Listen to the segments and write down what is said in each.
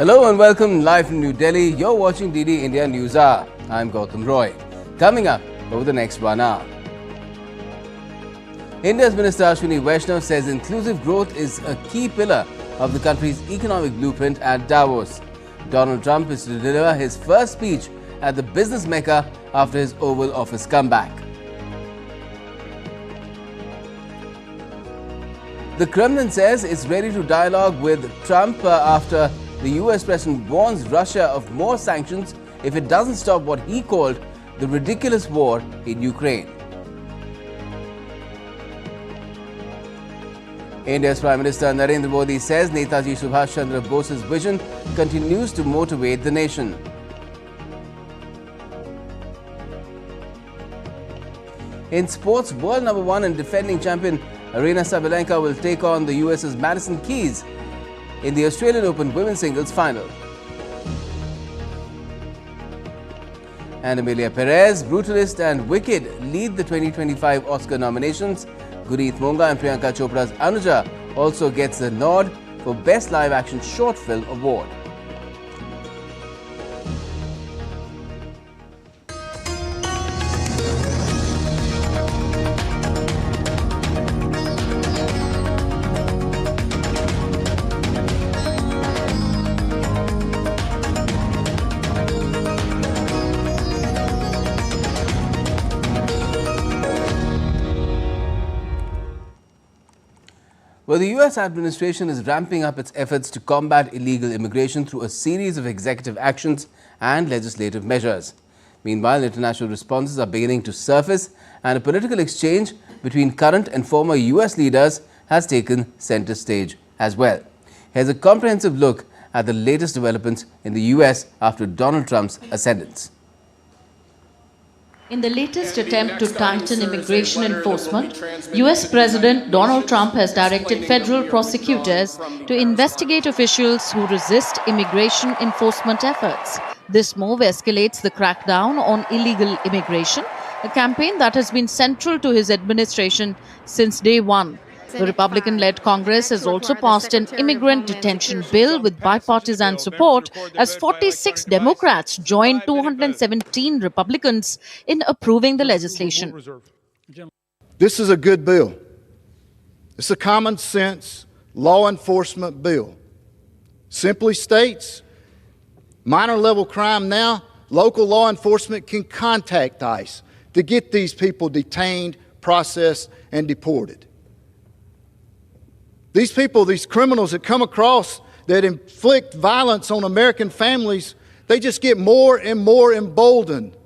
Hello and welcome live from New Delhi. You're watching DD India News Hour. I'm Gautam Roy. Coming up over the next 1 hour. India's Minister Ashwini Vaishnav says inclusive growth is a key pillar of the country's economic blueprint at Davos. Donald Trump is to deliver his first speech at the business mecca after his Oval Office comeback. The Kremlin says it's ready to dialogue with Trump after the US President warns Russia of more sanctions if it doesn't stop what he called the ridiculous war in Ukraine. India's Prime Minister Narendra Modi says Netaji Subhash Chandra Bose's vision continues to motivate the nation. In sports, world number 1 and defending champion Aryna Sabalenka will take on the US's Madison Keys in the Australian Open women's singles final. And Emilia Perez, Brutalist and Wicked lead the 2025 Oscar nominations. Guneet Monga and Priyanka Chopra's Anuja also gets the nod for Best Live Action Short Film Award. Well, the US administration is ramping up its efforts to combat illegal immigration through a series of executive actions and legislative measures. Meanwhile, international responses are beginning to surface, and a political exchange between current and former US leaders has taken center stage as well. Here's a comprehensive look at the latest developments in the US after Donald Trump's ascendance. In the latest attempt to tighten immigration enforcement, US President Donald Trump has directed federal prosecutors to investigate officials who resist immigration enforcement efforts. This move escalates the crackdown on illegal immigration, a campaign that has been central to his administration since day one. The Republican-led Congress has also passed an immigrant detention bill with bipartisan support as 46 Democrats joined 217 Republicans in approving the legislation. This is a good bill. It's a common sense law enforcement bill. Simply states, minor level crime now, local law enforcement can contact ICE to get these people detained, processed, and deported. These people, these criminals that come across that inflict violence on American families, they just get more and more emboldened.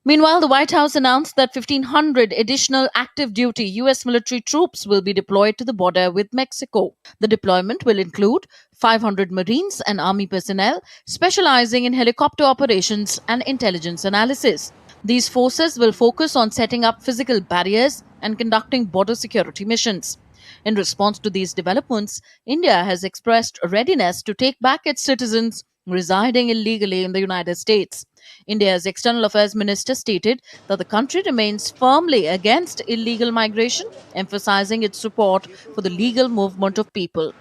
Meanwhile, the White House announced that 1,500 additional active duty US military troops will be deployed to the border with Mexico. The deployment will include 500 Marines and Army personnel specializing in helicopter operations and intelligence analysis. These forces will focus on setting up physical barriers and conducting border security missions. In response to these developments, India has expressed readiness to take back its citizens residing illegally in the United States. India's External Affairs Minister stated that the country remains firmly against illegal migration, emphasizing its support for the legal movement of people.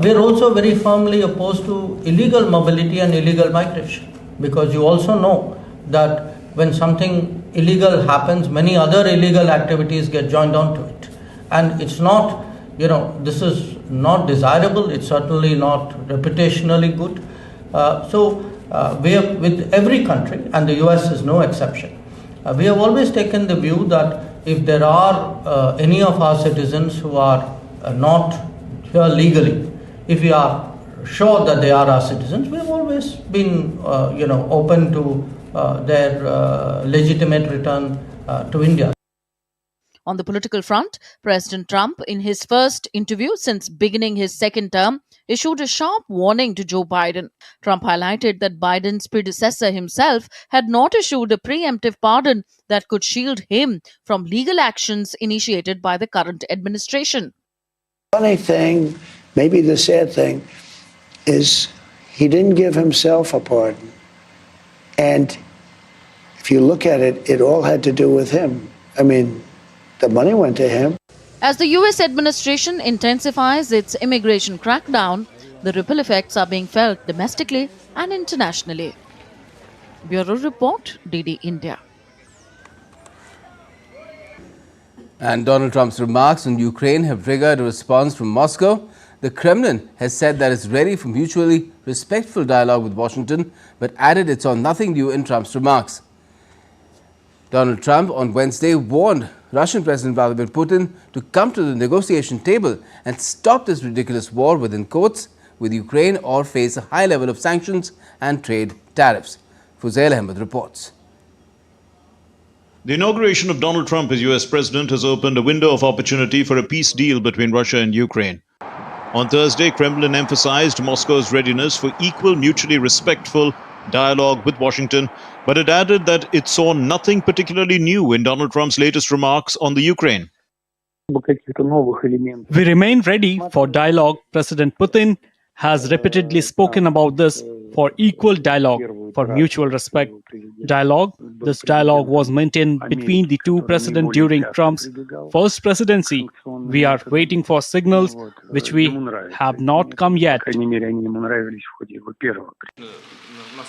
We are also very firmly opposed to illegal mobility and illegal migration, because you also know that when something illegal happens, many other illegal activities get joined onto it. And it's not, this is not desirable, it's certainly not reputationally good. We have, with every country, and the US is no exception, we have always taken the view that if there are any of our citizens who are not here legally, if we are sure that they are our citizens, we have always been, open to their legitimate return to India. On the political front, President Trump, in his first interview since beginning his second term, issued a sharp warning to Joe Biden. Trump highlighted that Biden's predecessor himself had not issued a preemptive pardon that could shield him from legal actions initiated by the current administration. Funny thing, maybe the sad thing, is he didn't give himself a pardon. And if you look at it, it all had to do with him. I mean, the money went to him. As the US administration intensifies its immigration crackdown, The ripple effects are being felt domestically and internationally. Bureau Report, DD India. And Donald Trump's remarks on Ukraine have triggered a response from Moscow. The Kremlin has said that it's ready for mutually respectful dialogue with Washington, but added it saw nothing new in Trump's remarks. Donald Trump on Wednesday warned Russian President Vladimir Putin to come to the negotiation table and stop this ridiculous war within quotes with Ukraine or face a high level of sanctions and trade tariffs. Fuzail Ahmed reports. The inauguration of Donald Trump as US President has opened a window of opportunity for a peace deal between Russia and Ukraine. On Thursday, Kremlin emphasized Moscow's readiness for equal, mutually respectful dialogue with Washington, but it added that it saw nothing particularly new in Donald Trump's latest remarks on the Ukraine. We remain ready for dialogue. President Putin has repeatedly spoken about this for equal dialogue, for mutual respect. Dialogue. This dialogue was maintained between the two presidents during Trump's first presidency. We are waiting for signals which we have not come yet.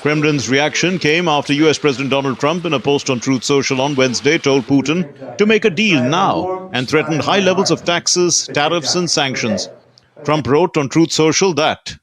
Kremlin's reaction came after US President Donald Trump, in a post on Truth Social on Wednesday, told Putin to make a deal now and threatened high levels of taxes, tariffs and sanctions. Trump wrote on Truth Social that,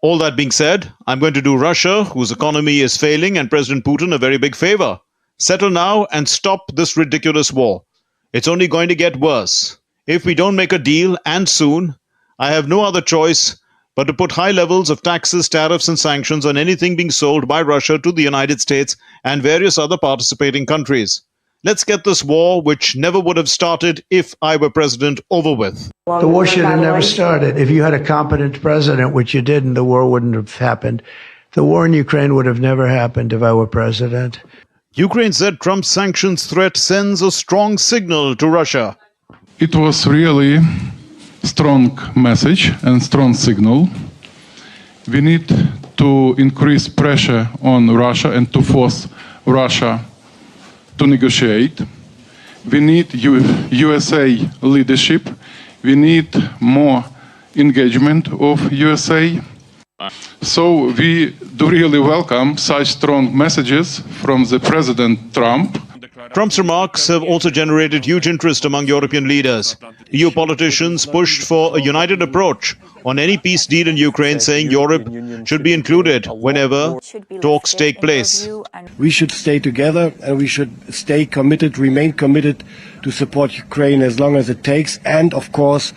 all that being said, I'm going to do Russia, whose economy is failing, and President Putin a very big favor. Settle now and stop this ridiculous war. It's only going to get worse. If we don't make a deal, and soon, I have no other choice but to put high levels of taxes, tariffs and sanctions on anything being sold by Russia to the United States and various other participating countries. Let's get this war, which never would have started if I were president, over with. The war should have never started. If you had a competent president, which you didn't, the war wouldn't have happened. The war in Ukraine would have never happened if I were president. Ukraine said Trump's sanctions threat sends a strong signal to Russia. It was really strong message and strong signal. We need to increase pressure on Russia and to force Russia to negotiate. We need USA leadership. We need more engagement of USA. So we do really welcome such strong messages from the President Trump. Trump's remarks have also generated huge interest among European leaders. EU politicians pushed for a united approach on any peace deal in Ukraine, saying Europe should be included whenever talks take place. We should stay together and we should stay committed, remain committed to support Ukraine as long as it takes. And of course,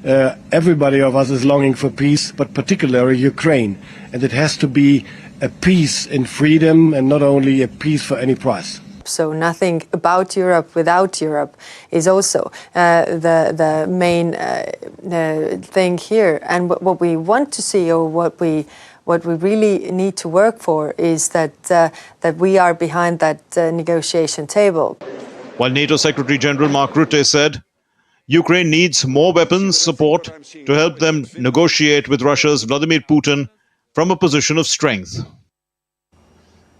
everybody of us is longing for peace, but particularly Ukraine. And it has to be a peace in freedom and not only a peace for any price. So nothing about Europe without Europe is also the main thing here. And what we want to see, or what we really need to work for, is that we are behind that negotiation table. While NATO Secretary General Mark Rutte said Ukraine needs more weapons support to help them negotiate with Russia's Vladimir Putin from a position of strength.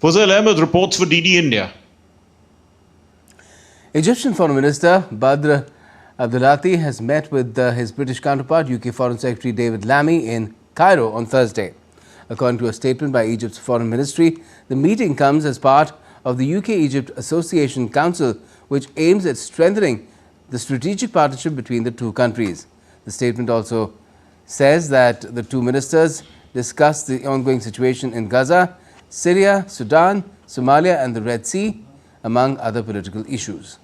Fuzail Ahmed reports for DD India. Egyptian Foreign Minister Badr Abdulati has met with his British counterpart, UK Foreign Secretary David Lammy, in Cairo on Thursday. According to a statement by Egypt's Foreign Ministry, the meeting comes as part of the UK-Egypt Association Council, which aims at strengthening the strategic partnership between the two countries. The statement also says that the two ministers discussed the ongoing situation in Gaza, Syria, Sudan, Somalia and the Red Sea, among other political issues.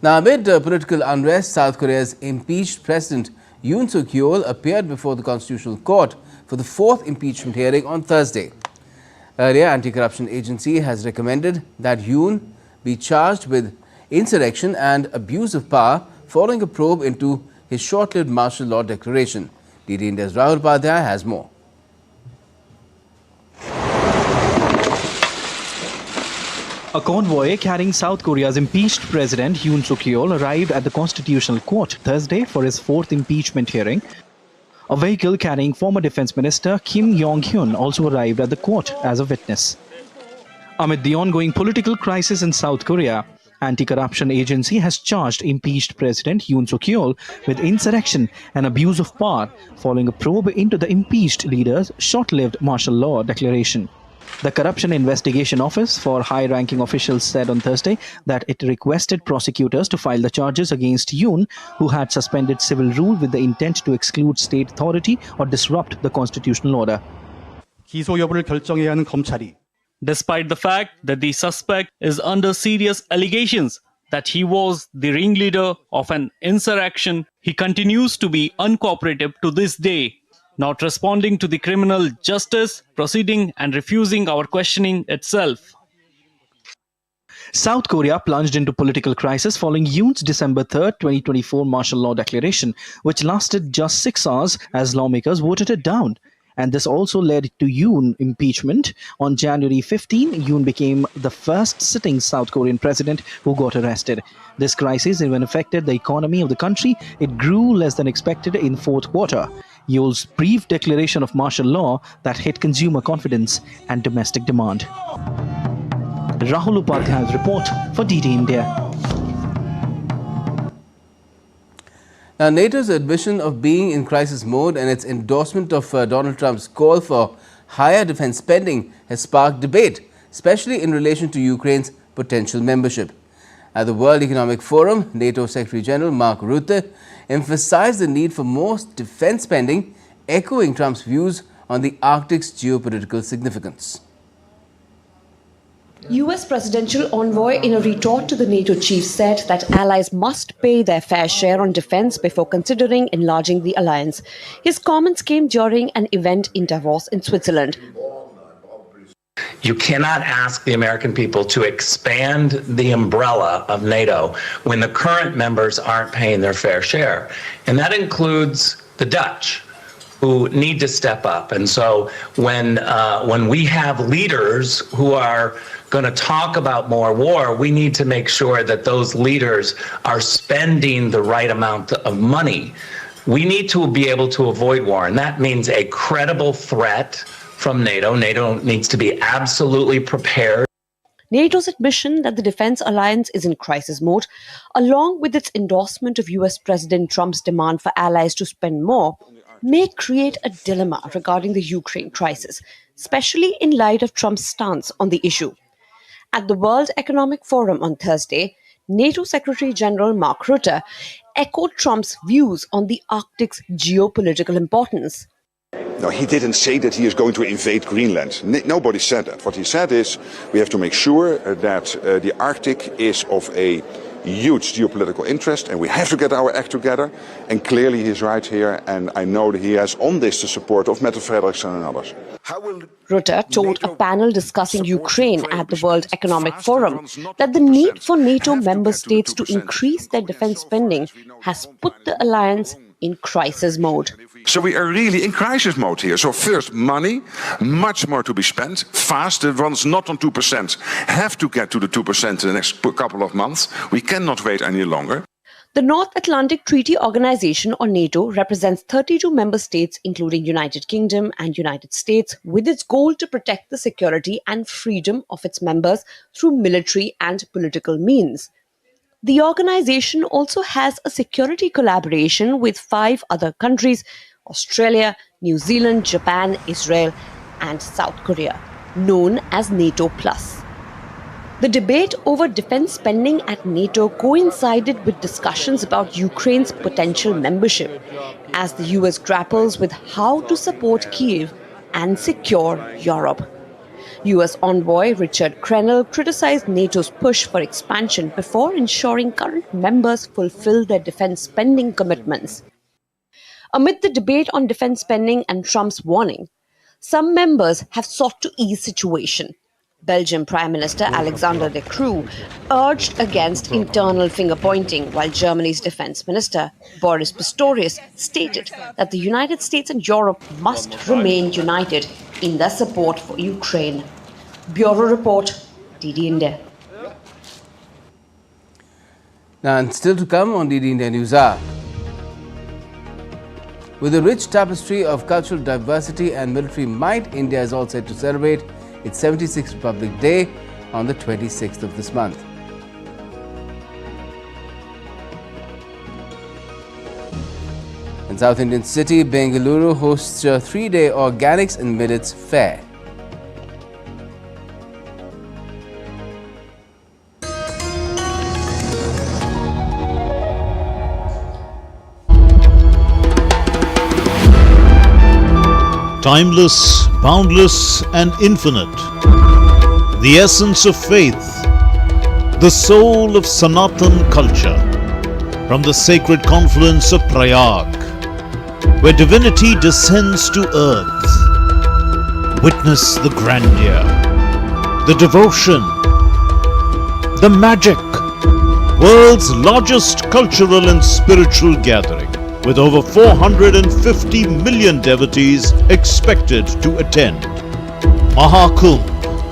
Now, amid political unrest, South Korea's impeached President Yoon Suk-yeol appeared before the Constitutional Court for the fourth impeachment hearing on Thursday. Earlier, Anti-Corruption Agency has recommended that Yoon be charged with insurrection and abuse of power following a probe into his short-lived martial law declaration. DD India's Rahul Padhyay has more. A convoy carrying South Korea's impeached President Yoon Suk-yeol arrived at the Constitutional Court Thursday for his fourth impeachment hearing. A vehicle carrying former Defense Minister Kim Yong-hyun also arrived at the court as a witness. Amid the ongoing political crisis in South Korea, Anti-corruption agency has charged impeached President Yoon Suk-yeol with insurrection and abuse of power following a probe into the impeached leader's short-lived martial law declaration. The Corruption Investigation Office for high-ranking officials said on Thursday that it requested prosecutors to file the charges against Yoon, who had suspended civil rule with the intent to exclude state authority or disrupt the constitutional order. 기소 여부를 결정해야 하는 검찰이 Despite the fact that the suspect is under serious allegations that he was the ringleader of an insurrection, he continues to be uncooperative to this day, not responding to the criminal justice proceeding and refusing our questioning itself. South Korea plunged into political crisis following Yoon's December 3, 2024 martial law declaration, which lasted just 6 hours as lawmakers voted it down. And this also led to Yoon impeachment. On January 15, Yoon became the first sitting South Korean president who got arrested. This crisis even affected the economy of the country. It grew less than expected in fourth quarter. Yoon's brief declaration of martial law that hit consumer confidence and domestic demand. Rahul Upadhyay's report for DD India. Now, NATO's admission of being in crisis mode and its endorsement of Donald Trump's call for higher defense spending has sparked debate, especially in relation to Ukraine's potential membership. At the World Economic Forum, NATO Secretary General Mark Rutte emphasized the need for more defense spending, echoing Trump's views on the Arctic's geopolitical significance. US presidential envoy, in a retort to the NATO chief, said that allies must pay their fair share on defense before considering enlarging the alliance. His comments came during an event in Davos in Switzerland. You cannot ask the American people to expand the umbrella of NATO when the current members aren't paying their fair share. And that includes the Dutch, who need to step up. And so when we have leaders who are going to talk about more war, we need to make sure that those leaders are spending the right amount of money. We need to be able to avoid war, and that means a credible threat from NATO. NATO needs to be absolutely prepared. NATO's admission that the defense alliance is in crisis mode, along with its endorsement of US President Trump's demand for allies to spend more, may create a dilemma regarding the Ukraine crisis, especially in light of Trump's stance on the issue. At the World Economic Forum on Thursday, NATO Secretary General Mark Rutte echoed Trump's views on the Arctic's geopolitical importance. No, he didn't say that he is going to invade Greenland. Nobody said that. What he said is we have to make sure that the Arctic is of a huge geopolitical interest and we have to get our act together. And clearly he's right here, and I know that he has on this the support of Mette Frederiksen and others. Rutte told a panel discussing Ukraine at the World Economic Forum that the need for NATO member states to increase their defense spending has put the alliance in crisis mode. So we are really in crisis mode here. So first, money, much more to be spent. Fast, the ones not on 2% have to get to the 2% in the next couple of months. We cannot wait any longer. The North Atlantic Treaty Organization, or NATO, represents 32 member states, including United Kingdom and United States, with its goal to protect the security and freedom of its members through military and political means. The organization also has a security collaboration with 5 other countries: Australia, New Zealand, Japan, Israel, and South Korea, known as NATO Plus. The debate over defense spending at NATO coincided with discussions about Ukraine's potential membership, as the US grapples with how to support Kyiv and secure Europe. US envoy Richard Krenell criticized NATO's push for expansion before ensuring current members fulfill their defense spending commitments. Amid the debate on defense spending and Trump's warning, some members have sought to ease the situation. Belgian Prime Minister Alexander De Croo urged against internal finger-pointing, while Germany's Defense Minister Boris Pistorius stated that the United States and Europe must remain united in their support for Ukraine. Bureau Report, DD India. Now, and still to come on DD India News Hour. With a rich tapestry of cultural diversity and military might, India is all set to celebrate its 76th Republic Day on the 26th of this month. South Indian city, Bengaluru hosts a 3-day Organics and Millets Fair. Timeless, boundless, and infinite. The essence of faith, the soul of Sanatan culture. From the sacred confluence of Prayag, where divinity descends to earth. Witness the grandeur, the devotion, the magic. World's largest cultural and spiritual gathering, with over 450 million devotees expected to attend. Mahakumbh,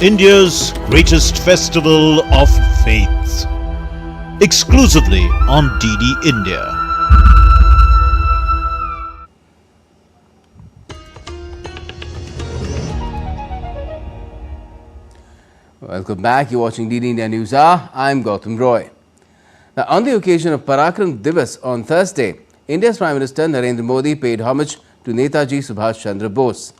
India's greatest festival of faith. Exclusively on DD India. Welcome back. You're watching DD India News Hour. I'm Gautam Roy. Now, on the occasion of Parakram Divas on Thursday, India's Prime Minister Narendra Modi paid homage to Netaji Subhash Chandra Bose.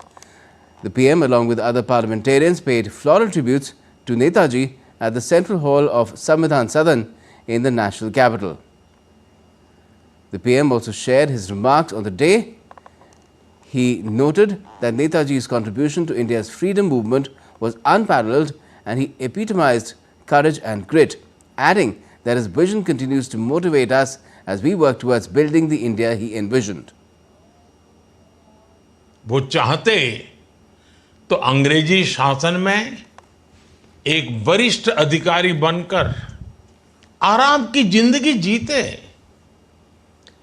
The PM, along with other parliamentarians, paid floral tributes to Netaji at the Central Hall of Samvidhan Sadan in the national capital. The PM also shared his remarks on the day. He noted that Netaji's contribution to India's freedom movement was unparalleled and he epitomized courage and grit, adding that his vision continues to motivate us as we work towards building the India he envisioned. वो चाहते तो अंग्रेजी शासन में एक वरिष्ठ अधिकारी बनकर आराम की जिंदगी जीते,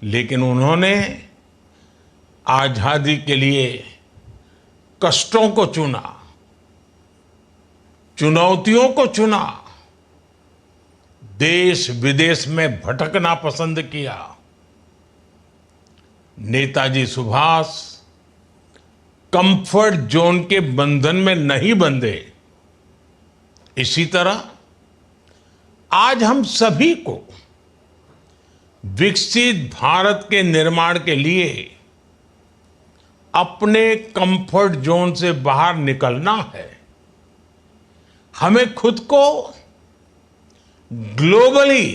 लेकिन उन्होंने आजादी के लिए कष्टों को चुना, चुनौतियों को चुना, देश विदेश में भटकना पसंद किया। नेताजी सुभाष कंफर्ट जोन के बंधन में नहीं बंधे। इसी तरह आज हम सभी को विकसित भारत के निर्माण के लिए अपने कंफर्ट जोन से बाहर निकलना है। हमें खुद को ग्लोबली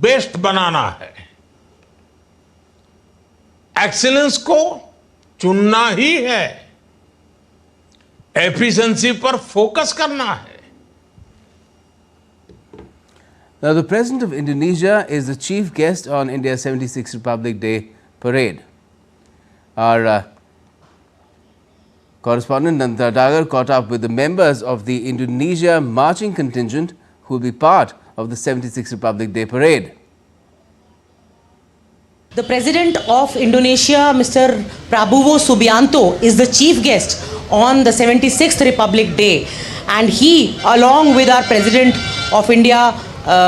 बेस्ट बनाना है। एक्सीलेंस को चुनना ही है, एफिशिएंसी पर फोकस करना है। Now, the President of Indonesia is the chief guest on India's 76th Republic Day parade. Our correspondent Nanda Dagar caught up with the members of the Indonesia marching contingent who will be part of the 76th Republic Day parade. The President of Indonesia, Mr. Prabowo Subianto, is the chief guest on the 76th Republic Day, and he, along with our President of India,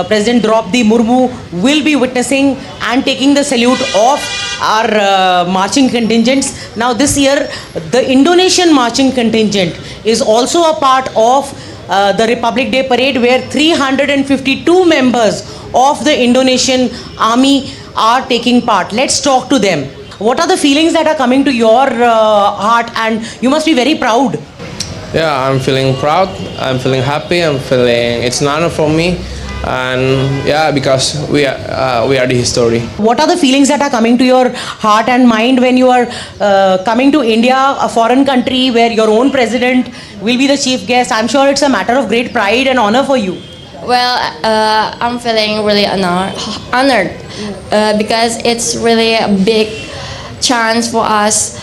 President Draupadi Murmu, will be witnessing and taking the salute of our marching contingents. Now this year, the Indonesian marching contingent is also a part of the Republic Day parade, where 352 members of the Indonesian army are taking part. Let's talk to them. What are the feelings that are coming to your heart, and you must be very proud? Yeah, I'm feeling proud, I'm feeling happy, I'm feeling it's an honor for me, and yeah, because we are the history. What are the feelings that are coming to your heart and mind when you are coming to India, a foreign country where your own president will be the chief guest? I'm sure it's a matter of great pride and honor for you. Well, I'm feeling really honored because it's really a big chance for us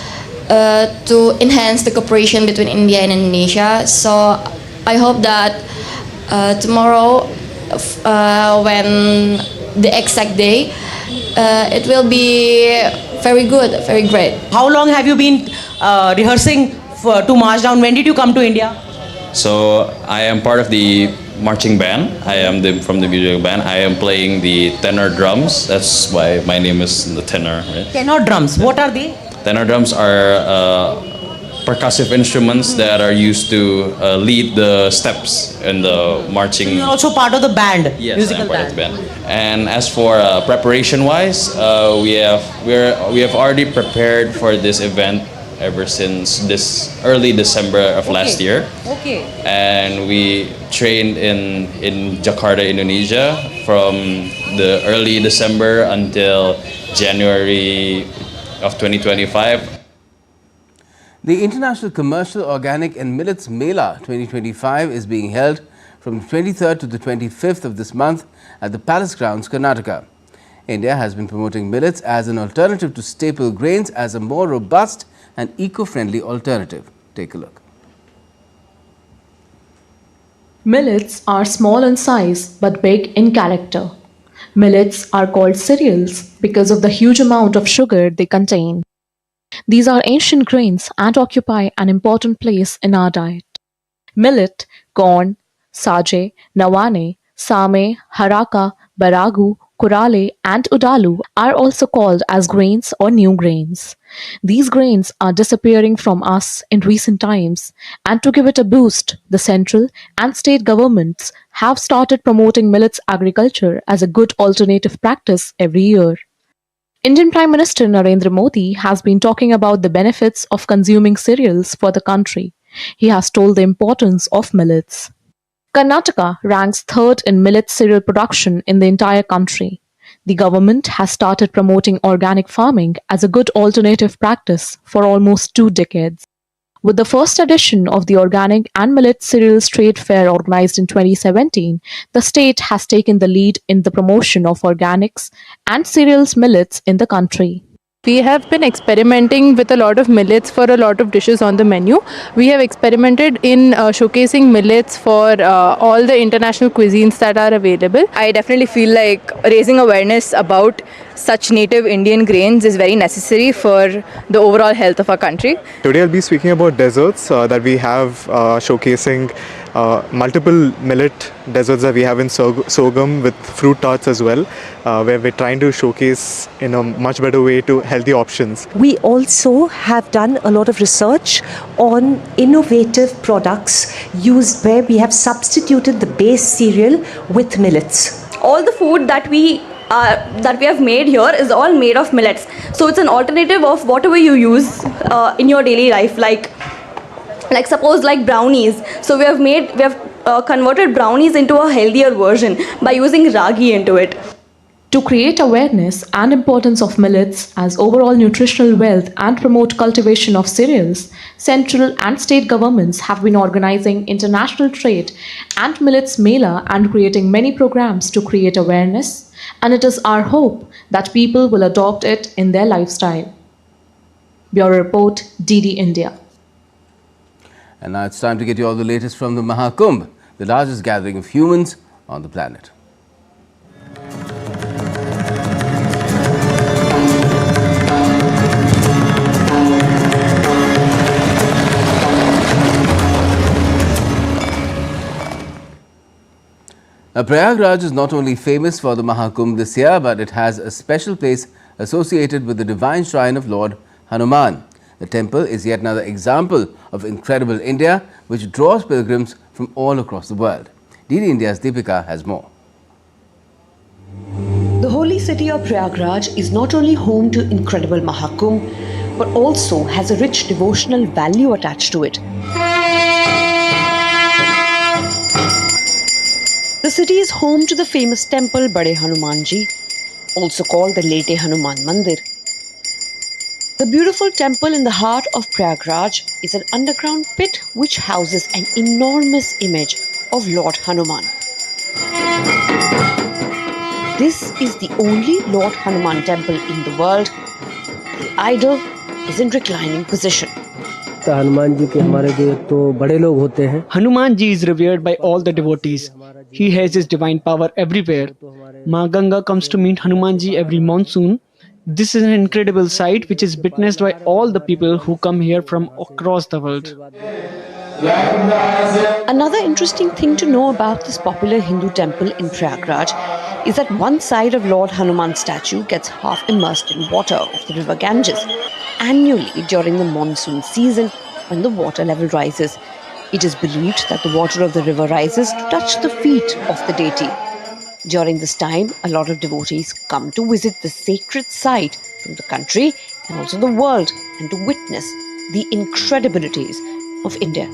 to enhance the cooperation between India and Indonesia. So I hope that tomorrow, when the exact day, it will be very good, very great. How long have you been rehearsing to march down? When did you come to India? So I am part of the marching band. I am from the music band. I am playing the tenor drums. That's why my name is the tenor. Right? Tenor drums. What are they? Tenor drums are percussive instruments that are used to lead the steps in the marching. You're also part of the band, Yes, musical I'm part band. of the band. And as for preparation-wise, we have already prepared for this event ever since this early December of last year. Okay. And we trained in Jakarta, Indonesia from the early December until January of 2025. The International Commercial Organic and Millets Mela 2025 is being held from the 23rd to the 25th of this month at the Palace Grounds, Karnataka. India has been promoting millets as an alternative to staple grains as a more robust and eco-friendly alternative. Take a look. Millets are small in size but big in character. Millets are called cereals because of the huge amount of sugar they contain. These are ancient grains and occupy an important place in our diet. Millet, corn, saje, nawane, same, haraka, baragu, kurale and udalu are also called as grains or new grains. These grains are disappearing from us in recent times, and to give it a boost, the central and state governments have started promoting millets agriculture as a good alternative practice every year. Indian Prime Minister Narendra Modi has been talking about the benefits of consuming cereals for the country. He has told the importance of millets. Karnataka ranks third in millet cereal production in the entire country. The government has started promoting organic farming as a good alternative practice for almost 2 decades. With the first edition of the Organic and Millet Cereals Trade Fair organized in 2017, the state has taken the lead in the promotion of organics and cereals millets in the country. We have been experimenting with a lot of millets for a lot of dishes on the menu. We have experimented in showcasing millets for all the international cuisines that are available. I definitely feel like raising awareness about such native Indian grains is very necessary for the overall health of our country. Today I'll be speaking about desserts that we have showcasing multiple millet desserts that we have in sorghum with fruit tarts as well, where we're trying to showcase in a much better way to healthy options. We also have done a lot of research on innovative products used where we have substituted the base cereal with millets. All the food that we have made here is all made of millets. So it's an alternative of whatever you use in your daily life, like suppose like brownies. So we have converted brownies into a healthier version by using ragi into it. To create awareness and importance of millets as overall nutritional wealth and promote cultivation of cereals, central and state governments have been organizing international trade and millets mela and creating many programs to create awareness, and it is our hope that people will adopt it in their lifestyle. Bureau Report, DD India. And now it's time to get you all the latest from the Mahakumbh, the largest gathering of humans on the planet. Now, Prayagraj is not only famous for the Mahakumbh this year, but it has a special place associated with the divine shrine of Lord Hanuman. The temple is yet another example of incredible India, which draws pilgrims from all across the world. DD India's Deepika has more. The holy city of Prayagraj is not only home to incredible Mahakumbh, but also has a rich devotional value attached to it. The city is home to the famous temple Bade Hanumanji, also called the Lete Hanuman Mandir. The beautiful temple in the heart of Prayagraj is an underground pit which houses an enormous image of Lord Hanuman. This is the only Lord Hanuman temple in the world. The idol is in reclining position. Hanuman ji is revered by all the devotees. He has his divine power everywhere. Ma Ganga comes to meet Hanuman ji every monsoon. This is an incredible sight which is witnessed by all the people who come here from across the world. Another interesting thing to know about this popular Hindu temple in Prayagraj is that one side of Lord Hanuman's statue gets half immersed in water of the river Ganges. Annually during the monsoon season, when the water level rises. It is believed that the water of the river rises to touch the feet of the deity. During this time, a lot of devotees come to visit the sacred site from the country and also the world and to witness the incredibilities of India.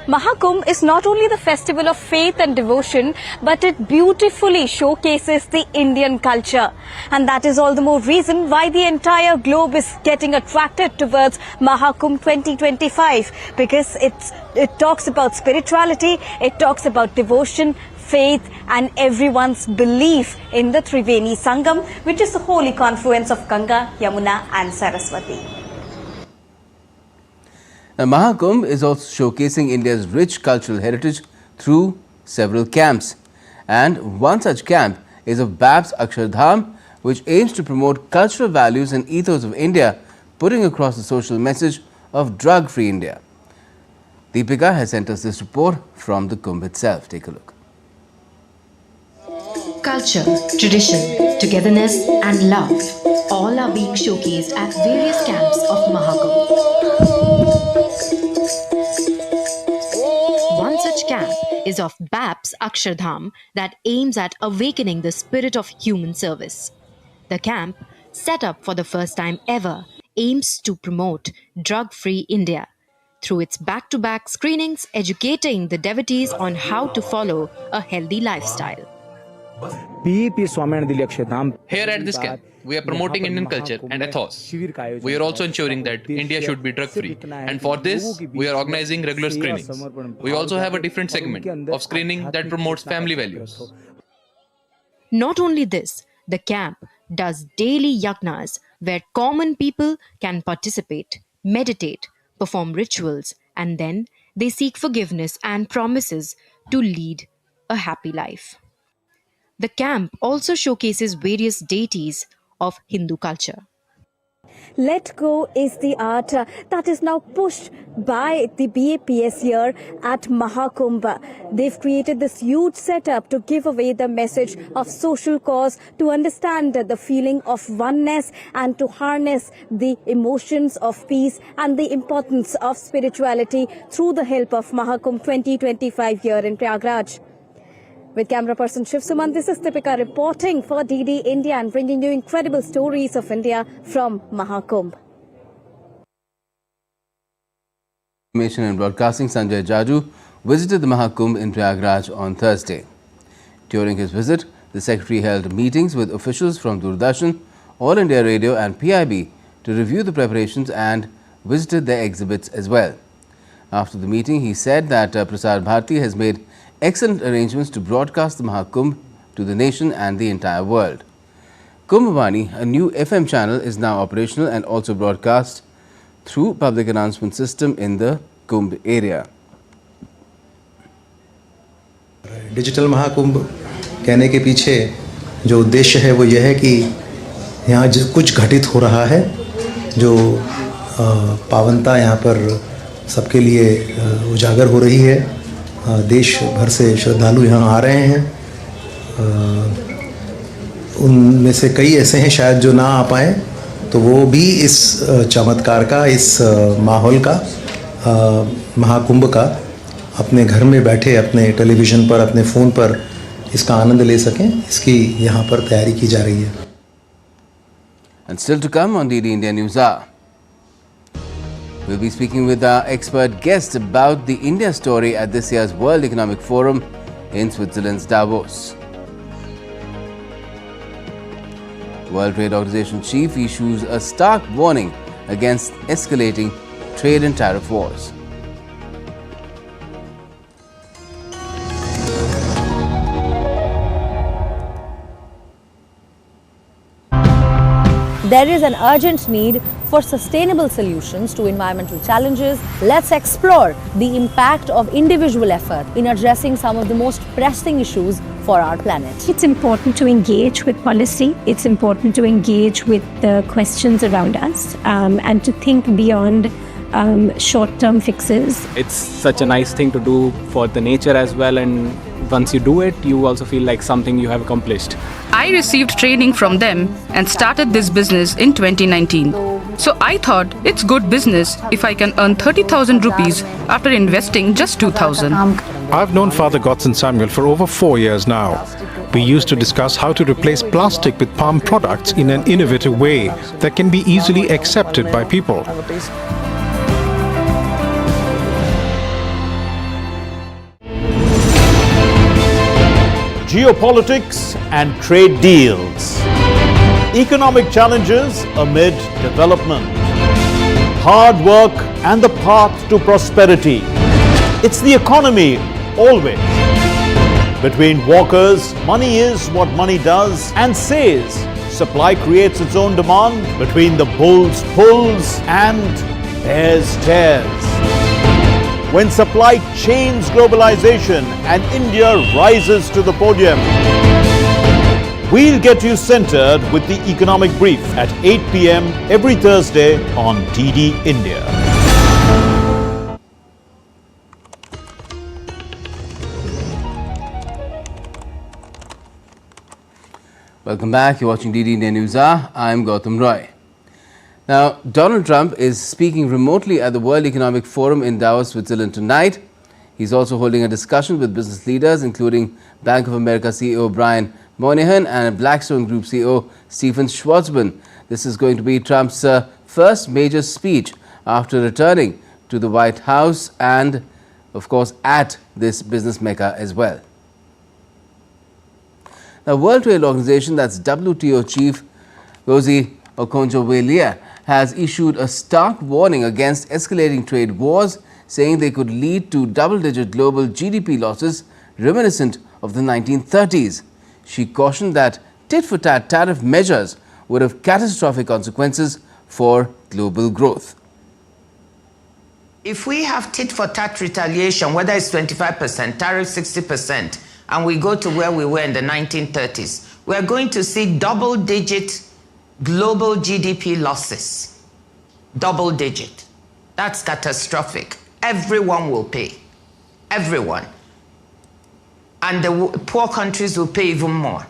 Mahakumbh is not only the festival of faith and devotion, but it beautifully showcases the Indian culture. And that is all the more reason why the entire globe is getting attracted towards Mahakumbh 2025, because it talks about spirituality, it talks about devotion, faith and everyone's belief in the Triveni Sangam, which is the holy confluence of Ganga, Yamuna and Saraswati. Now, Mahakumbh is also showcasing India's rich cultural heritage through several camps. And one such camp is of BAPS Akshardham, which aims to promote cultural values and ethos of India, putting across the social message of drug-free India. Deepika has sent us this report from the Kumbh itself. Take a look. Culture, tradition, togetherness and love, all are being showcased at various camps of Mahakumbh. One such camp is of BAPS Akshardham that aims at awakening the spirit of human service. The camp, set up for the first time ever, aims to promote drug-free India through its back-to-back screenings, educating the devotees on how to follow a healthy lifestyle. Here at this camp, we are promoting Indian culture and ethos. We are also ensuring that India should be drug-free. And for this, we are organizing regular screenings. We also have a different segment of screening that promotes family values. Not only this, the camp does daily yagnas where common people can participate, meditate, perform rituals, and then they seek forgiveness and promises to lead a happy life. The camp also showcases various deities of Hindu culture. Let Go is the art that is now pushed by the BAPS here at Mahakumbh. They've created this huge setup to give away the message of social cause, to understand the feeling of oneness and to harness the emotions of peace and the importance of spirituality through the help of Mahakumbh 2025 here in Prayagraj. With camera person Shiv Suman, this is Deepika reporting for DD India and bringing you incredible stories of India from Mahakumbh. Information and Broadcasting Sanjay Jaju visited the Mahakumbh in Prayagraj on Thursday. During his visit, the Secretary held meetings with officials from Doordarshan, All India Radio and PIB to review the preparations and visited their exhibits as well. After the meeting, he said that Prasar Bharati has made excellent arrangements to broadcast the Mahakumbh to the nation and the entire world. Kumbhavani, a new FM channel, is now operational and also broadcast through public announcement system in the Kumbh area. Digital Mahakumbh कहने के पीछे जो उद्देश्य है वो यह है कि यहाँ जो कुछ घटित हो रहा है, जो पावनता यहाँ पर सबके लिए उजागर हो रही है, देश भर से श्रद्धालु यहाँ आ रहे हैं, उनमें से कई ऐसे हैं शायद जो ना आ पाए, तो वो भी इस चमत्कार का, इस माहौल का, महाकुंभ का अपने घर में बैठे अपने टेलीविज़न पर, अपने फ़ोन पर इसका आनंद ले सकें, इसकी यहाँ पर तैयारी की जा रही है. And still to come on DD India News Hour. We'll be speaking with our expert guest about the India story at this year's World Economic Forum in Switzerland's Davos. World Trade Organization chief issues a stark warning against escalating trade and tariff wars. There is an urgent need for sustainable solutions to environmental challenges. Let's explore the impact of individual effort in addressing some of the most pressing issues for our planet. It's important to engage with policy. It's important to engage with the questions around us and to think beyond short-term fixes. It's such a nice thing to do for the nature as well, and once you do it, you also feel like something you have accomplished. I received training from them and started this business in 2019. So I thought it's good business if I can earn 30,000 rupees after investing just 2,000. I've known Father Godson Samuel for over 4 years now. We used to discuss how to replace plastic with palm products in an innovative way that can be easily accepted by people. Geopolitics and trade deals. Economic challenges amid development. Hard work and the path to prosperity. It's the economy always. Between walkers, money is what money does and says. Supply creates its own demand. Between the bulls pulls and bears tears. When supply chains globalization and India rises to the podium. We'll get you centered with the Economic Brief at 8 p.m. every Thursday on DD India. Welcome back. You're watching DD India News Hour. I'm Gautam Roy. Now, Donald Trump is speaking remotely at the World Economic Forum in Davos, Switzerland tonight. He's also holding a discussion with business leaders, including Bank of America CEO Brian Moynihan and Blackstone Group CEO Stephen Schwarzman. This is going to be Trump's first major speech after returning to the White House and, of course, at this business mecca as well. Now, World Trade Organization, that's WTO chief Ngozi Okonjo-Iweala, has issued a stark warning against escalating trade wars, saying they could lead to double-digit global GDP losses reminiscent of the 1930s. She cautioned that tit-for-tat tariff measures would have catastrophic consequences for global growth. If we have tit-for-tat retaliation, whether it's 25%, tariff 60%, and we go to where we were in the 1930s, we're going to see double-digit global GDP losses. Double-digit. That's catastrophic. Everyone will pay. Everyone. And the poor countries will pay even more.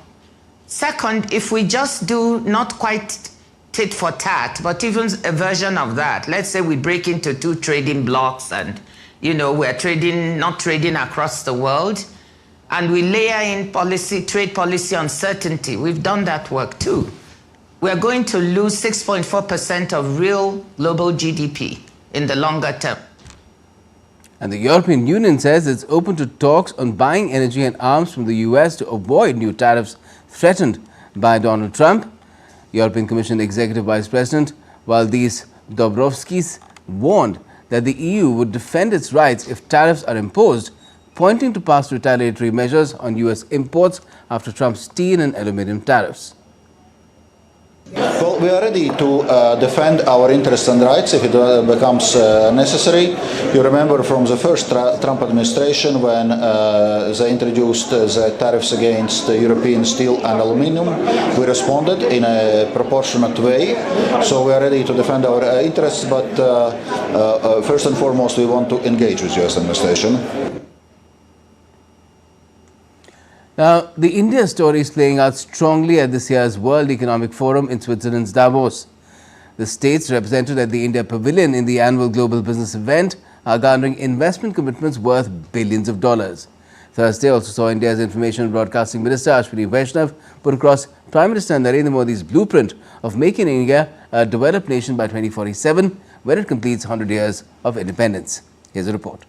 Second, if we just do not quite tit for tat, but even a version of that, let's say we break into two trading blocks and, we're not trading across the world, and we layer in trade policy uncertainty. We've done that work too. We're going to lose 6.4% of real global GDP in the longer term. And the European Union says it's open to talks on buying energy and arms from the US to avoid new tariffs threatened by Donald Trump. European Commission Executive Vice President Valdis Dombrovskis warned that the EU would defend its rights if tariffs are imposed, pointing to past retaliatory measures on US imports after Trump's steel and aluminum tariffs. Well, we are ready to defend our interests and rights if it becomes necessary. You remember from the first Trump administration when they introduced the tariffs against European steel and aluminum, we responded in a proportionate way. So we are ready to defend our interests, but first and foremost we want to engage with the US administration. Now, the India story is playing out strongly at this year's World Economic Forum in Switzerland's Davos. The states represented at the India Pavilion in the annual global business event are garnering investment commitments worth billions of dollars. Thursday also saw India's Information and Broadcasting Minister Ashwini Vaishnav put across Prime Minister Narendra Modi's blueprint of making India a developed nation by 2047, when it completes 100 years of independence. Here's a report.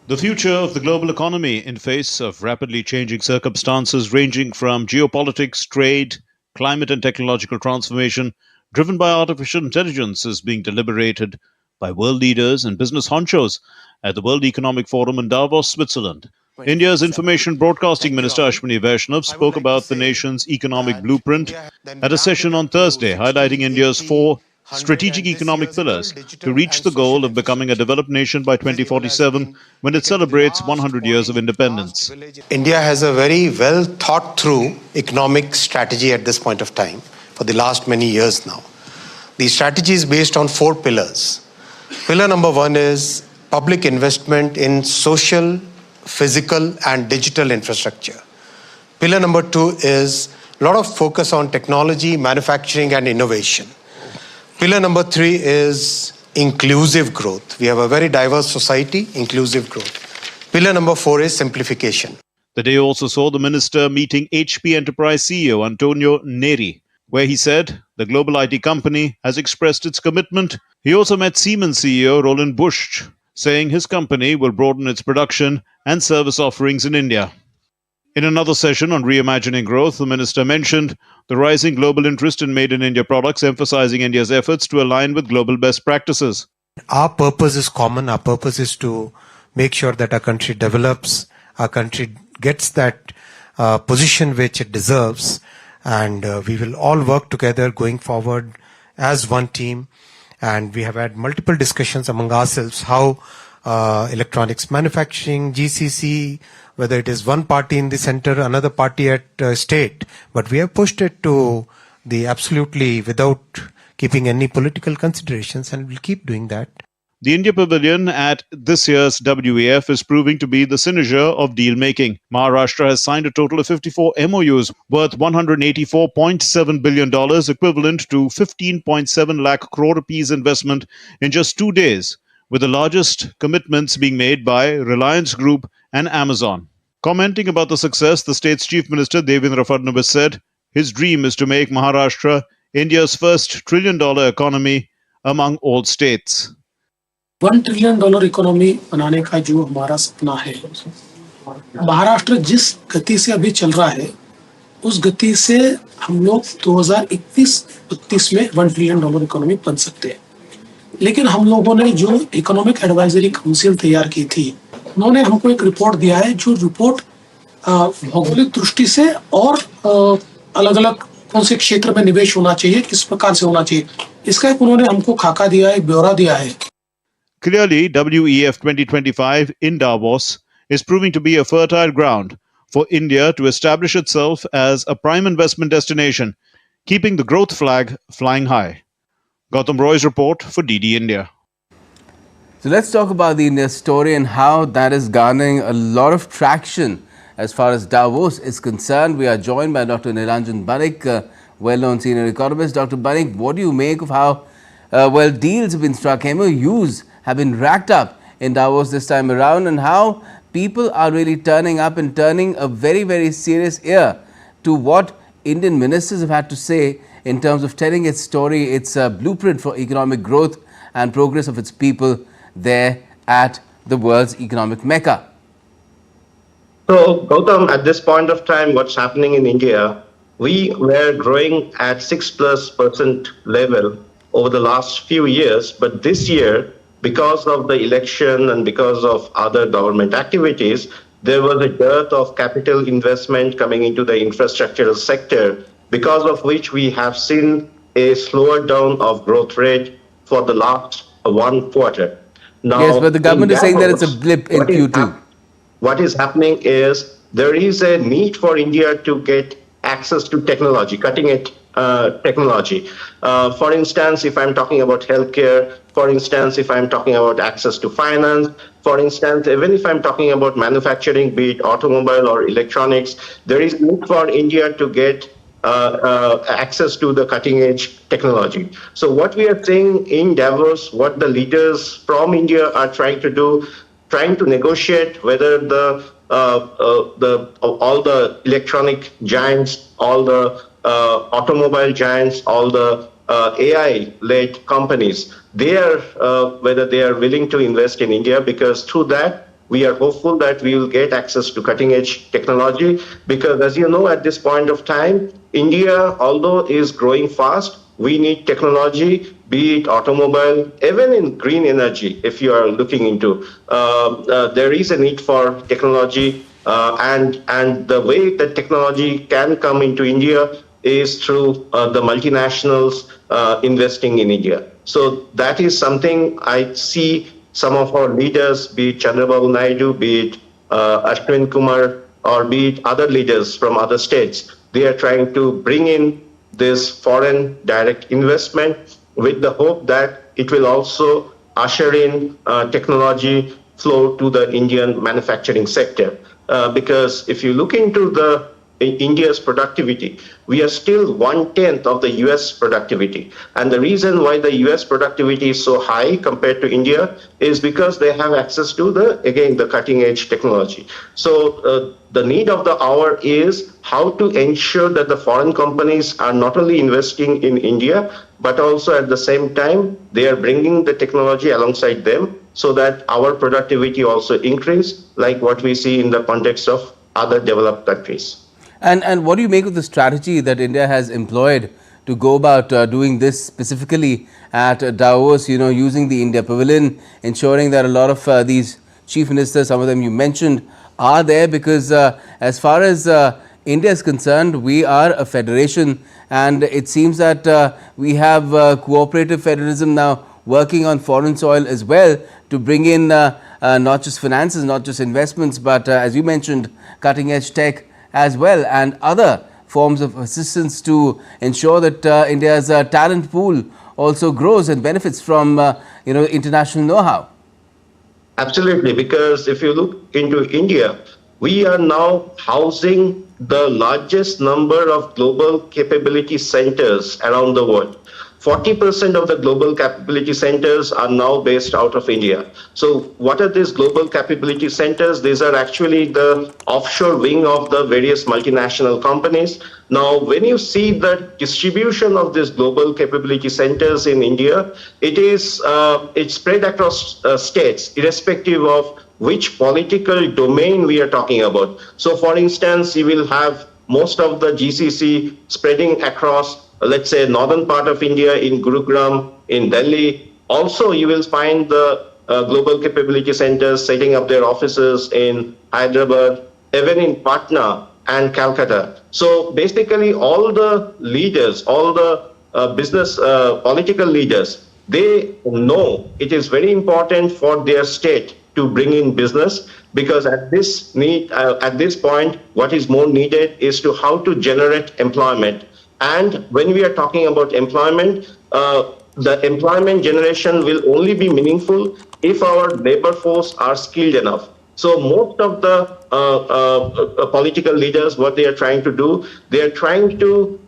The future of the global economy in face of rapidly changing circumstances ranging from geopolitics, trade, climate and technological transformation driven by artificial intelligence is being deliberated by world leaders and business honchos at the World Economic Forum in Davos, Switzerland. India's Information Broadcasting Minister Ashwini Vaishnav spoke about the nation's economic blueprint at a session on Thursday, highlighting India's 4 strategic economic pillars to reach the goal of becoming a developed nation by 2047 when it celebrates 100 years of independence. India has a very well thought through economic strategy at this point of time for the last many years now. The strategy is based on 4 pillars. Pillar number 1 is public investment in social, physical and digital infrastructure. Pillar number 2 is a lot of focus on technology, manufacturing and innovation. Pillar number 3 is inclusive growth. We have a very diverse society, inclusive growth. Pillar number 4 is simplification. The day also saw the minister meeting HP Enterprise CEO Antonio Neri, where he said the global IT company has expressed its commitment. He also met Siemens CEO Roland Busch, saying his company will broaden its production and service offerings in India. In another session on reimagining growth, the minister mentioned the rising global interest in Made in India products, emphasizing India's efforts to align with global best practices. Our purpose is common. Our purpose is to make sure that our country develops, our country gets that position which it deserves, and we will all work together going forward as one team. And we have had multiple discussions among ourselves how electronics manufacturing, GCC, whether it is one party in the center, another party at state, but we have pushed it to the absolutely without keeping any political considerations, and we'll keep doing that. The India Pavilion at this year's WEF is proving to be the cynosure of deal-making. Maharashtra has signed a total of 54 MOUs worth $184.7 billion, equivalent to 15.7 lakh crore rupees investment in just 2 days, with the largest commitments being made by Reliance Group and Amazon. Commenting about the success, the state's Chief Minister Devendra Fadnavis said his dream is to make Maharashtra India's first trillion-dollar economy among all states. $1 trillion economy बनाने का जो हमारा सपना है, महाराष्ट्र जिस गति से अभी चल रहा है उस गति से हम लोग 2031-32 में $1 ट्रिलियन इकोनॉमी बन सकते हैं। लेकिन हम लोगों ने जो इकोनॉमिक एडवाइजरी काउंसिल तैयार की थी, उन्होंने हमको एक रिपोर्ट दिया है, जो रिपोर्ट भौगोलिक दृष्टि से और अलग-अलग कौन से क्षेत्र में निवेश होना चाहिए, किस प्रकार से होना चाहिए, इसका एक उन्होंने हमको खाका दिया है, ब्यौरा दिया है। Clearly, WEF 2025 in Davos is proving to be a fertile ground for India to establish itself as a prime investment destination, keeping the growth flag flying high. Gautam Roy's report for DD India. So let's talk about the India story and how that is garnering a lot of traction as far as Davos is concerned. We are joined by Dr. Nilanjan Banik, well-known senior economist. Dr. Banik, what do you make of how deals have been struck, MOUs have been racked up in Davos this time around, and how people are really turning up and turning a very, very serious ear to what Indian ministers have had to say in terms of telling its story, its blueprint for economic growth and progress of its people there at the world's economic mecca. So, Gautam, at this point of time, what's happening in India, we were growing at 6+% level over the last few years, but this year, because of the election and because of other government activities, there was a dearth of capital investment coming into the infrastructural sector, because of which we have seen a slower down of growth rate for the last 1 quarter. Now, yes, but the government is saying that it's a blip in Q2. What is happening is there is a need for India to get access to technology, cutting-edge technology. For instance, if I'm talking about healthcare, for instance, if I'm talking about access to finance, for instance, even if I'm talking about manufacturing, be it automobile or electronics, there is need for India to get access to the cutting-edge technology. So what we are seeing in Davos, what the leaders from India are trying to do, trying to negotiate whether all the electronic giants, all the automobile giants, all the AI-led companies, whether they are willing to invest in India, because through that, we are hopeful that we will get access to cutting-edge technology. Because as you know, at this point of time, India, although is growing fast, we need technology, be it automobile, even in green energy, if you are looking into. There is a need for technology, and the way that technology can come into India is through the multinationals investing in India. So that is something I see some of our leaders, be it Chandrababu Naidu, be it Ashwin Kumar, or be it other leaders from other states, they are trying to bring in this foreign direct investment with the hope that it will also usher in technology flow to the Indian manufacturing sector. Because if you look into the India's productivity, we are still 1/10 of the US productivity. And the reason why the US productivity is so high compared to India is because they have access to the cutting edge technology. So the need of the hour is how to ensure that the foreign companies are not only investing in India, but also at the same time, they are bringing the technology alongside them so that our productivity also increase, like what we see in the context of other developed countries. And what do you make of the strategy that India has employed to go about doing this specifically at Davos, using the India Pavilion, ensuring that a lot of these chief ministers, some of them you mentioned, are there? Because as far as India is concerned, we are a federation, and it seems that we have cooperative federalism now working on foreign soil as well to bring in not just finances, not just investments, but as you mentioned, cutting edge tech as well, and other forms of assistance to ensure that India's talent pool also grows and benefits from international know-how. Absolutely, because if you look into India, we are now housing the largest number of global capability centers around the world. 40% of the global capability centers are now based out of India. So what are these global capability centers? These are actually the offshore wing of the various multinational companies. Now, when you see the distribution of these global capability centers in India, it's spread across states, irrespective of which political domain we are talking about. So for instance, you will have most of the GCC spreading across, let's say, northern part of India in Gurugram, in Delhi. Also, you will find the global capability centers setting up their offices in Hyderabad, even in Patna and Calcutta. So basically, all the leaders, all the business political leaders, they know it is very important for their state to bring in business, because at this point, what is more needed is to how to generate employment. And when we are talking about employment, the employment generation will only be meaningful if our labor force are skilled enough. So most of the political leaders, what they are trying to do, they are trying to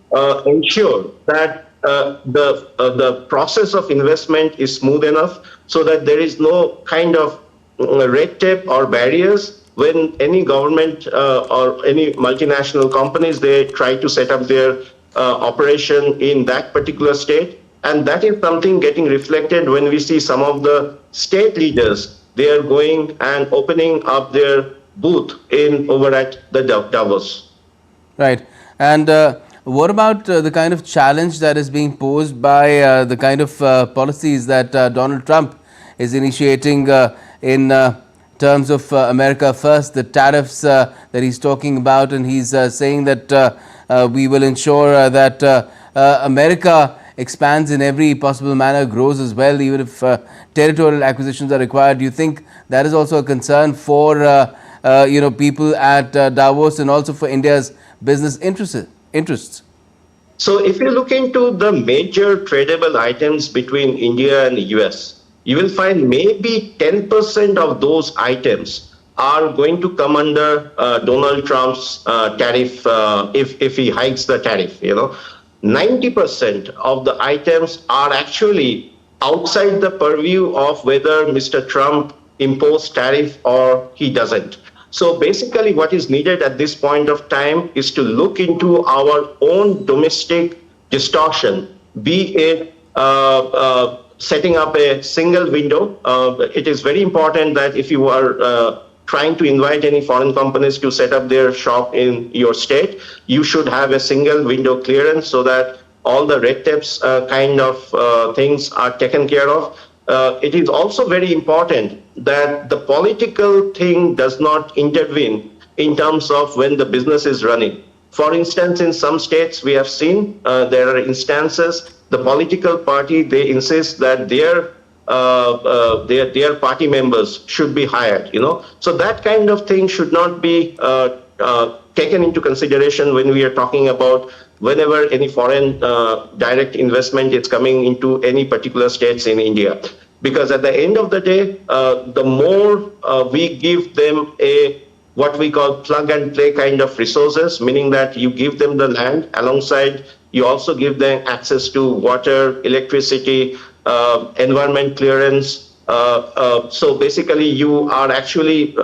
ensure that the process of investment is smooth enough so that there is no kind of red tape or barriers when any government or any multinational companies, they try to set up their operation in that particular state. And that is something getting reflected when we see some of the state leaders, they are going and opening up their booth over at the Davos. Right. And what about the kind of challenge that is being posed by the kind of policies that Donald Trump is initiating in terms of America First, the tariffs that he's talking about, and he's saying that we will ensure that America expands in every possible manner, grows as well, even if territorial acquisitions are required. Do you think that is also a concern for people at Davos and also for India's business interests? So if you look into the major tradable items between India and the US, you will find maybe 10% of those items are going to come under Donald Trump's tariff if he hikes the tariff. 90% of the items are actually outside the purview of whether Mr. Trump imposed tariff or he doesn't. So basically what is needed at this point of time is to look into our own domestic distortion, be it setting up a single window. It is very important that if you are trying to invite any foreign companies to set up their shop in your state, you should have a single window clearance so that all the red tapes kind of things are taken care of. It is also very important that the political thing does not intervene in terms of when the business is running. For instance, in some states we have seen there are instances the political party, they insist that their party members should be hired, So that kind of thing should not be taken into consideration when we are talking about whenever any foreign direct investment is coming into any particular states in India. Because at the end of the day, the more we give them a what we call plug and play kind of resources, meaning that you give them the land alongside, you also give them access to water, electricity, environment clearance. So basically you are actually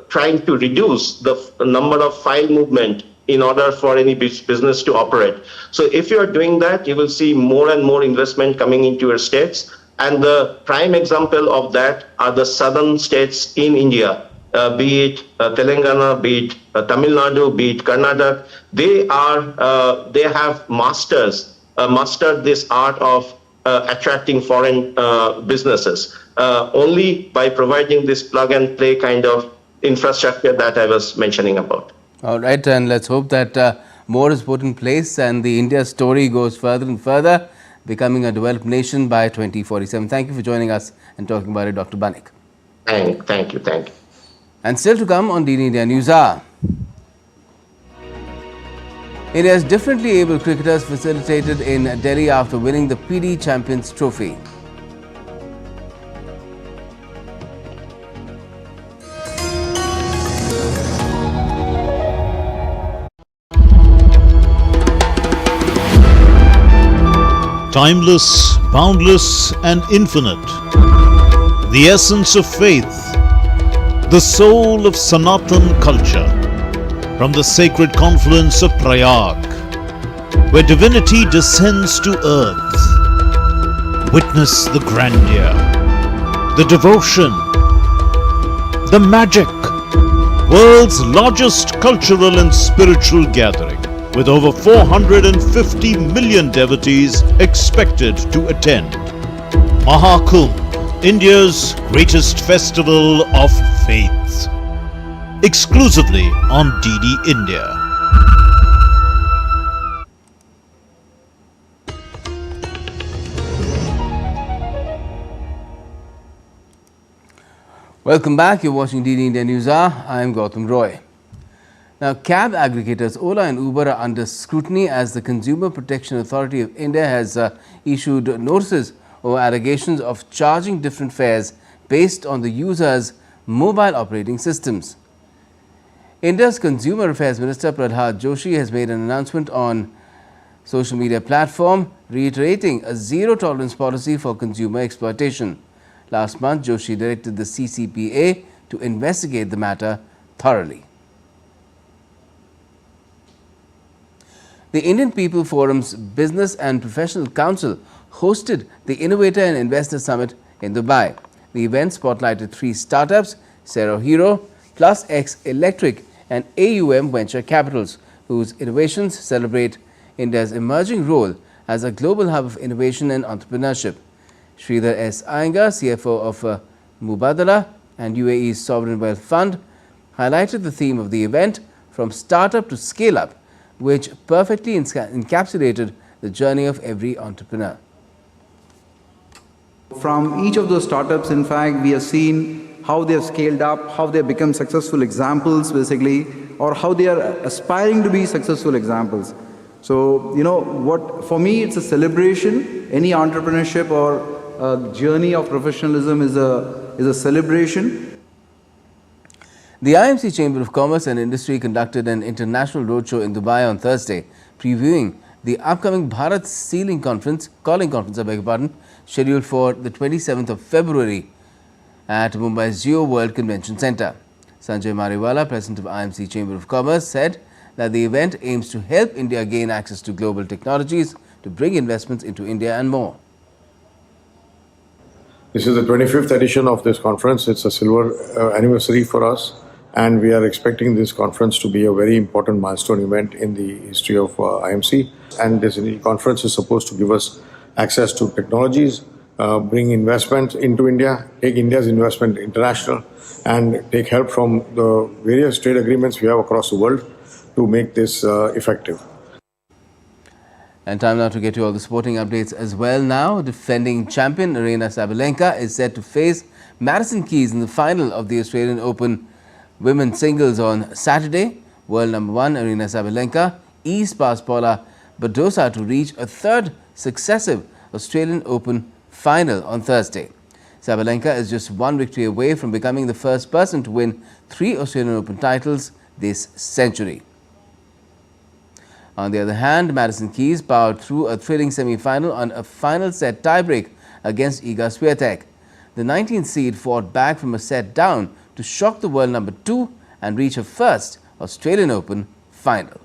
trying to reduce the number of file movement in order for any business to operate. So if you are doing that, you will see more and more investment coming into your states. And the prime example of that are the southern states in India, be it Telangana, be it Tamil Nadu, be it Karnataka. They have mastered this art of attracting foreign businesses only by providing this plug and play kind of infrastructure that I was mentioning about. All right, and let's hope that more is put in place and the India story goes further and further, becoming a developed nation by 2047. Thank you for joining us and talking about it, Dr. Banik. Thank you. And still to come on DD India News Hour. India's differently able cricketers facilitated in Delhi after winning the PD Champions Trophy. Timeless, boundless, and infinite. The essence of faith, the soul of Sanatan culture, from the sacred confluence of Prayag, where divinity descends to earth. Witness the grandeur, the devotion, the magic, world's largest cultural and spiritual gathering, with over 450 million devotees expected to attend. Mahakumbh, India's greatest festival of faith. Exclusively on DD India. Welcome back. You're watching DD India News Hour. I am Gautam Roy. Now, cab aggregators Ola and Uber are under scrutiny as the Consumer Protection Authority of India has issued notices over allegations of charging different fares based on the user's mobile operating systems. India's Consumer Affairs Minister Pralhad Joshi has made an announcement on social media platform reiterating a zero-tolerance policy for consumer exploitation. Last month, Joshi directed the CCPA to investigate the matter thoroughly. The Indian People Forum's Business and Professional Council hosted the Innovator and Investor Summit in Dubai. The event spotlighted 3 startups, Zero Hero, Plus X Electric and AUM Venture Capitals, whose innovations celebrate India's emerging role as a global hub of innovation and entrepreneurship. Sridhar S. Iyengar, CFO of Mubadala and UAE's Sovereign Wealth Fund, highlighted the theme of the event, from startup to scale up, which perfectly encapsulated the journey of every entrepreneur. From each of those startups, in fact, we have seen how they have scaled up, how they have become successful examples, basically, or how they are aspiring to be successful examples. So, what for me, it's a celebration. Any entrepreneurship or a journey of professionalism is a celebration. The IMC Chamber of Commerce and Industry conducted an international roadshow in Dubai on Thursday, previewing the upcoming Bharat Calling Conference, scheduled for the 27th of February at Mumbai's Geo World Convention Centre. Sanjay Mariwala, President of IMC Chamber of Commerce, said that the event aims to help India gain access to global technologies to bring investments into India and more. This is the 25th edition of this conference. It's a silver anniversary for us, and we are expecting this conference to be a very important milestone event in the history of IMC. And this conference is supposed to give us access to technologies, bring investment into India, take India's investment international, and take help from the various trade agreements we have across the world to make this effective. And time now to get to all the sporting updates as well. Now, defending champion Aryna Sabalenka is set to face Madison Keys in the final of the Australian Open women's singles on Saturday. World number 1 Aryna Sabalenka eased past Paula Badosa to reach a third successive Australian Open final on Thursday. Sabalenka is just 1 victory away from becoming the first person to win 3 Australian Open titles this century. On the other hand, Madison Keys powered through a thrilling semi-final on a final set tiebreak against Iga Swiatek. The 19th seed fought back from a set down to shock the world number 2 and reach her first Australian Open final.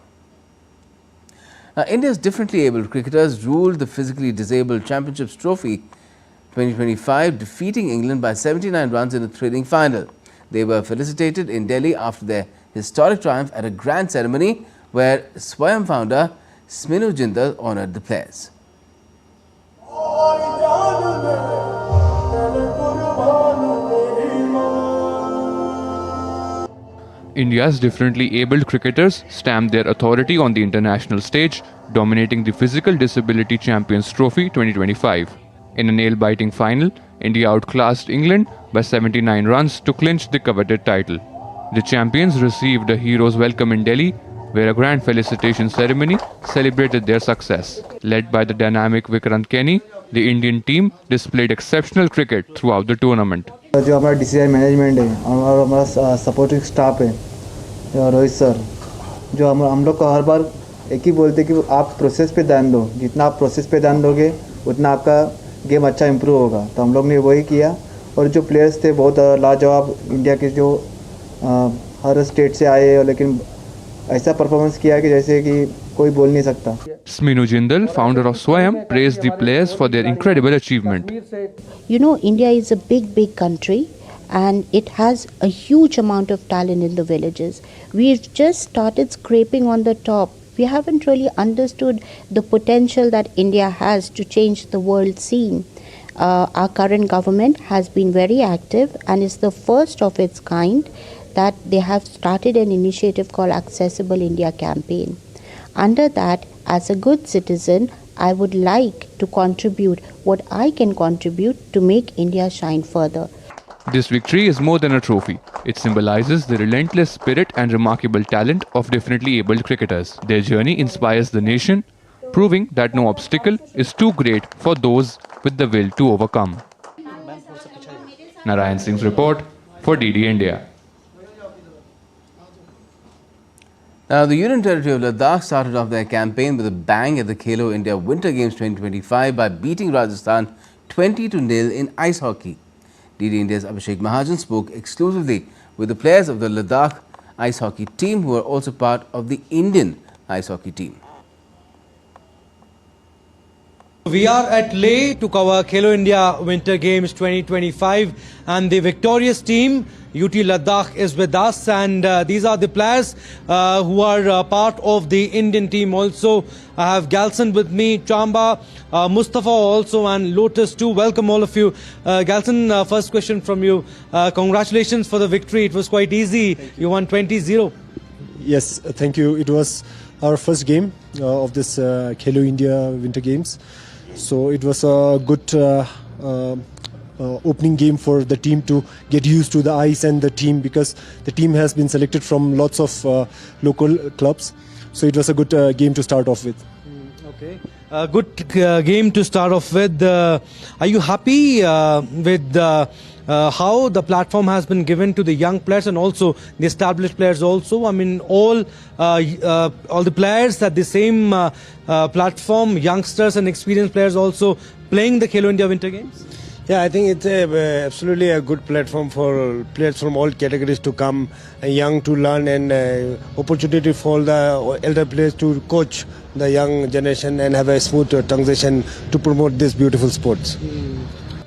Now, India's differently abled cricketers ruled the Physically Disabled Championships Trophy 2025, defeating England by 79 runs in a thrilling final. They were felicitated in Delhi after their historic triumph at a grand ceremony where Swayam founder Sminu Jindal honoured the players. India's differently abled cricketers stamped their authority on the international stage, dominating the Physical Disability Champions Trophy 2025. In a nail-biting final, India outclassed England by 79 runs to clinch the coveted title. The champions received a hero's welcome in Delhi, where a grand felicitation ceremony celebrated their success. Led by the dynamic Vikrant Kenny, the Indian team displayed exceptional cricket throughout the tournament. जो हमारा DCI management है और हमारा supporting staff है Rohit sir, जो हम लोग को हर बार एक ही बोलते कि आप प्रोसेस पे ध्यान दो, जितना आप प्रोसेस पे ध्यान दोगे उतना आपका गेम अच्छा इंप्रूव होगा. तो हम लोग ने वही किया और जो प्लेयर्स थे बहुत लाजवाब, इंडिया के जो हर स्टेट से आए लेकिन ऐसा परफॉर्मेंस किया कि जैसे कि कोई बोल नहीं सकता. Sminu Jindal, founder of Swayam, praised the players for their incredible achievement. You know, India is a big country and it has a huge amount of talent in the villages. We've just started scraping on the top. We haven't really understood the potential that India has to change the world scene. Our current government has been very active and is the first of its kind that they have started an initiative called Accessible India campaign. Under that, as a good citizen, I would like to contribute what I can contribute to make India shine further. This victory is more than a trophy. It symbolizes the relentless spirit and remarkable talent of differently abled cricketers. Their journey inspires the nation, proving that no obstacle is too great for those with the will to overcome. Narayan Singh's report for DD India. Now, the Union Territory of Ladakh started off their campaign with a bang at the Khelo India Winter Games 2025 by beating Rajasthan 20-0 in ice hockey. DD India's Abhishek Mahajan spoke exclusively with the players of the Ladakh ice hockey team who are also part of the Indian ice hockey team. We are at Leh to cover Khelo India Winter Games 2025 and the victorious team UT Ladakh is with us, and these are the players who are part of the Indian team also. I have Galson with me, Chamba, Mustafa also, and Lotus too. Welcome all of you. Galson, first question from you. Congratulations for the victory. It was quite easy. You won 20-0. Yes, thank you. It was our first game of this Khelo India Winter Games. So it was a good opening game for the team to get used to the ice and the team, because the team has been selected from lots of local clubs. So it was a good game to start off with. Okay, good game to start off with. Are you happy with how the platform has been given to the young players and also the established players also? I mean, all the players at the same platform, youngsters and experienced players also playing the Khelo India Winter Games? Yeah, I think it's absolutely a good platform for players from all categories to come, young to learn, and opportunity for the elder players to coach the young generation and have a smooth transition to promote this beautiful sports.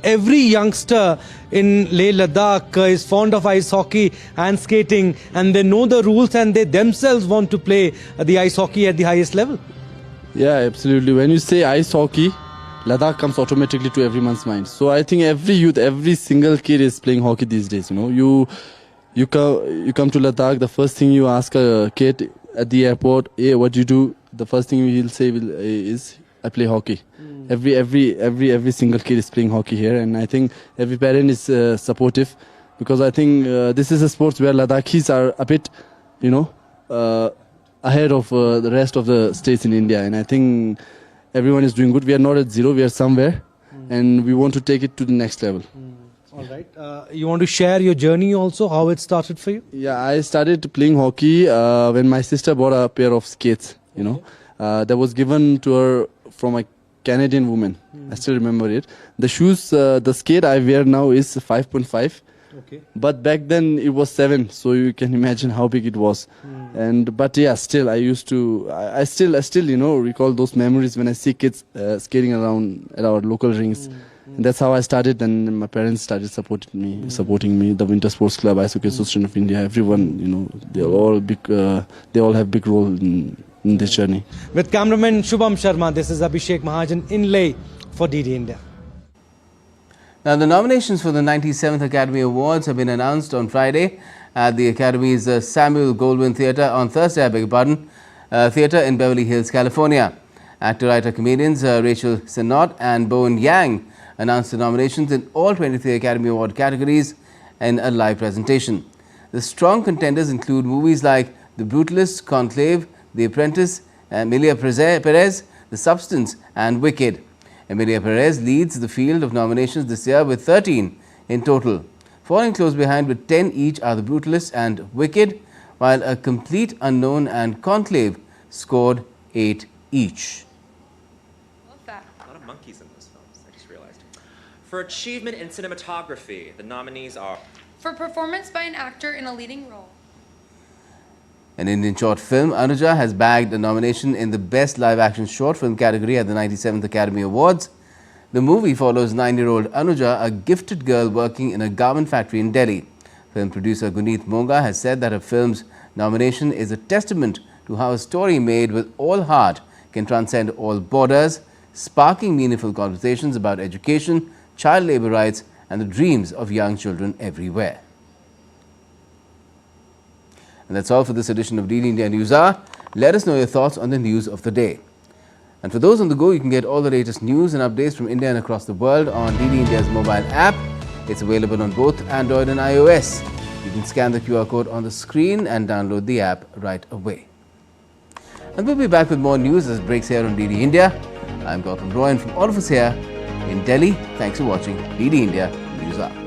Every youngster in Leh Ladakh is fond of ice hockey and skating, and they know the rules and they themselves want to play the ice hockey at the highest level. Yeah, absolutely. When you say ice hockey, Ladakh comes automatically to everyone's mind. So I think every youth, every single kid is playing hockey these days. You know, you come to Ladakh, the first thing you ask a kid at the airport, hey, what do you do? The first thing he'll say is, I play hockey. Every single kid is playing hockey here, and I think every parent is supportive, because I think this is a sport where Ladakhis are a bit, ahead of the rest of the states in India, and I think everyone is doing good. We are not at zero, we are somewhere, and we want to take it to the next level. All right. You want to share your journey also, how it started for you? Yeah, I started playing hockey when my sister bought a pair of skates, that was given to her from a Canadian woman. I still remember it. The shoes, the skate I wear now is 5.5. Okay. But back then it was 7, so you can imagine how big it was. But yeah, still I still recall those memories when I see kids skating around at our local rinks. And that's how I started, and my parents started supporting me. The Winter Sports Club, Ice Hockey Association of India, everyone, they all have big role in this journey. With cameraman Shubham Sharma, this is Abhishek Mahajan in Leh for DD India. Now, the nominations for the 97th Academy Awards have been announced on Friday at the Academy's Samuel Goldwyn Theatre on Thursday, Theatre in Beverly Hills, California. Actor, writer, comedians Rachel Sennott and Bowen Yang announced the nominations in all 23 Academy Award categories in a live presentation. The strong contenders include movies like The Brutalist, Conclave, The Apprentice, Emilia Perez, The Substance and Wicked. Emilia Perez leads the field of nominations this year with 13 in total. Falling close behind with 10 each are The Brutalist and Wicked, while A Complete Unknown and Conclave scored 8 each. A lot of monkeys in those films, I just realized. For achievement in cinematography, the nominees are... For performance by an actor in a leading role. An Indian short film, Anuja, has bagged a nomination in the Best Live Action Short Film category at the 97th Academy Awards. The movie follows 9-year-old Anuja, a gifted girl working in a garment factory in Delhi. Film producer Guneet Monga has said that her film's nomination is a testament to how a story made with all heart can transcend all borders, sparking meaningful conversations about education, child labour rights and the dreams of young children everywhere. And that's all for this edition of DD India News Hour. Let us know your thoughts on the news of the day. And for those on the go, you can get all the latest news and updates from India and across the world on DD India's mobile app. It's available on both Android and iOS. You can scan the QR code on the screen and download the app right away. And we'll be back with more news as it breaks here on DD India. I'm Gautam Roy, and from all of us here in Delhi, thanks for watching DD India News Hour.